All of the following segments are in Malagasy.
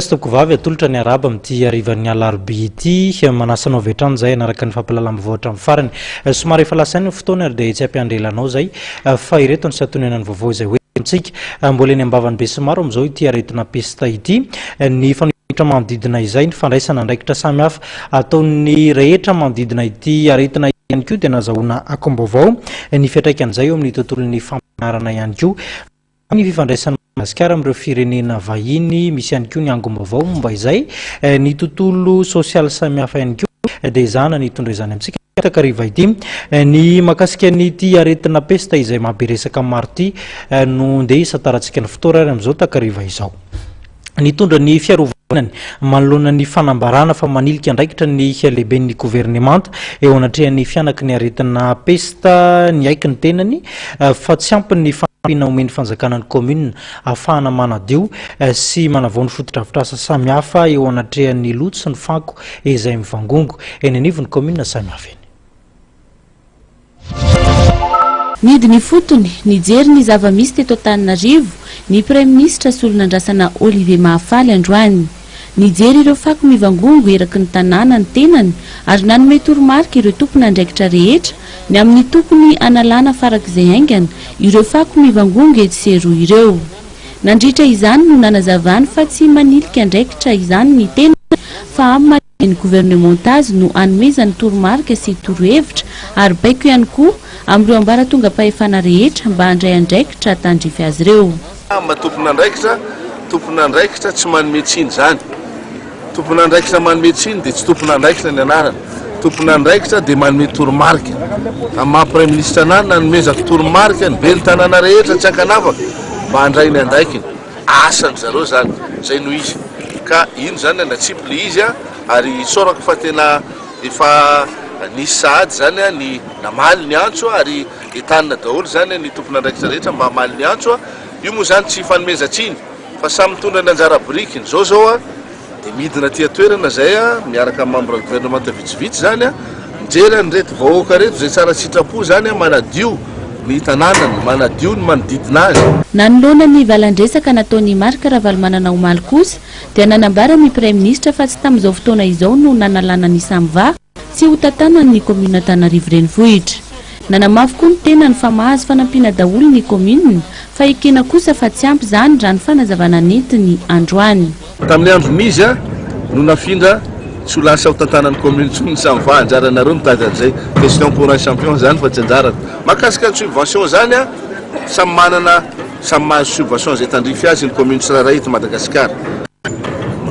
Toko vavy atolotra ny araba amin'ity arivan'ny alarobia ity manasanao vetrano zay anaraka ny fampalalam-baovatra amin'ny farany somary efa lasainy ny fotoana ary dia tsy ampiandrelanao zay fa ireto ny satonenany vaovao izay hoe mitsika mbola eny ambavany be somaro amin'izao ity aretina pesta ity ny fanohitra manodidina izay ny fandraisana andraikitra samihafa ataon'ny rehetra manodidina ity aretina ihany koa dia nazahoana akom-baovao ny fiantraikan'izay eo amin'ny tontolon'ny fampianarana ihany koa ny fifandraisana Madagasikara amin'ireo firenena vahiny misy ihany koa ny angom-baovao momba izay ny tontolo sosialy samihafa ihany koa dia izany nitondra izany amintsika takariva ity ny makasika nyity aretina pesta izay mahaberesaka maro ity no ndeha isatarantsika ny fotoana ary amin'izao takariva izao nitondra ny fiarovana manoloana ny fanambarana fa manilika andraikitra ny lehiben'ny gouvernemanta eo anatrehan'ny fianaky ny aretina pesta ny aiky ny tenany fa tsy ampin'ny fampina omeny fanjakana ny commune ahafahana manadio sy manavoany fotodrafitrasa samihafa eo anatrehan'ny loto sy ny fanko izay mivangongo eny anivony commune samihafa eny nidiny fotony nijery ny zava-misy teto Antananarivo ny Premier Ministre sy olonandrasana Olivier Mahafaly androany nijery ireo fako mivangongo eraky ny tanàna ny tenany ary nanome toromarika ireo tompony andraikitra rehetra ny amin'ny tompony analana farak'izay aingana ireo fako mivangongo etsero ireo nandritra izany no nanazavany fa tsy manilika andraikitra izany ny tenany fa amin'ny gouvernementage no anomezany toromarika sy torohevitra ary baiko ihany koa amin'ireo ambaratonga pahefana rehetra mba handray andraikitra tandrify azy ireo tompona andraikitra tsy manome tsiny zany tompona andraikitra manome tsiny dia tsy tompona andraikitra ny anarana tompona andraikitra dia manome toromarika amin'ny maha Premier Ministre anany nanomezako toromarika ny be ny tanàna rehetra tsy ankanavaka mba handray ny andraikiny asany zareo zany zay no izy ka ino zany anatsipy le izy ary sorako fa tena efa nisy sahady zany ny namaly ny antso ary etanina daholo zany ny tompona andraikitra rehetra mba hamaly ny antso io moa zany tsy fanomezantsiny fa samy mitondra ny anjara biriky zao dia midina tia toerana zay miaraka amin'ny membre gouvernementa vitsivitsy zany mijery ny reto vahoaka reto zay tsara sitrapo zany manadio ny tanànany manadio ny manodidina azy nanoloana ny valandresaka nataony Marika Ravalomanana Omaly kosa dia nanambara ny Premier Ministre fa tsy tamin'izao fotoana izao no nanalana ny Samva sy ho tantanan'ny commune Antananarivo renivohitra nanamafy koa ny tenany fa mahazo fanampiana daholo ny commune fa ekena kosa fa tsy ampy zany raha ny fanazavana nentiny androany tamin'ny andron'izy no nafindra tsy ho lasa ho tantanan'ny commune tsony Samva anjaranareo mitady an'izay question pour un champion zany fa tsy anjarana makasika ny subvention zany samy manana samy mahazo subvention zay tandrify azy ny commune tsirairay eto Madagasikara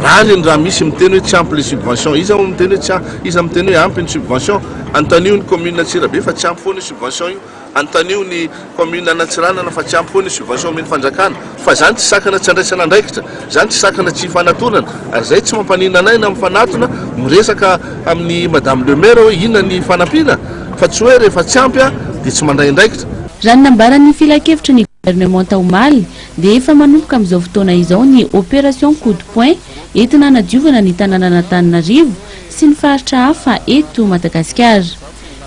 rany raha misy miteny hoe tsy ampy les subventions izy miteny hoe izy miteny hoe ampy ny subvention antanio ny commune Antsirabe fa tsy ampy foana subvention io antanio ny commune Anatsiranana fa tsy ampy foana subvention omeny fanjakana fa zany tsy sakana tsy andraisana andraikitra zany tsy sakana tsy fanatonana ary zay tsy mampanina anay na mifanatona miresaka amin'ny madame le maire hoe inona ny fanampiana fa tsy hoe rehefa tsy ampy dia tsy mandray andraikitra raha nambaran'ny filakevitra ny gouvernementa Omaly dia efa manomboka amin'izao fotoana izao ny opération coup de poing entina hanadiovana ny tanàna Antananarivo sy ny faritra hafa eto Madagasikara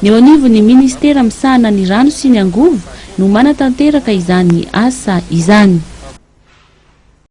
ny eo anivon'ny ministera misahana ny rano sy ny angovo no manatanteraka izany asa izany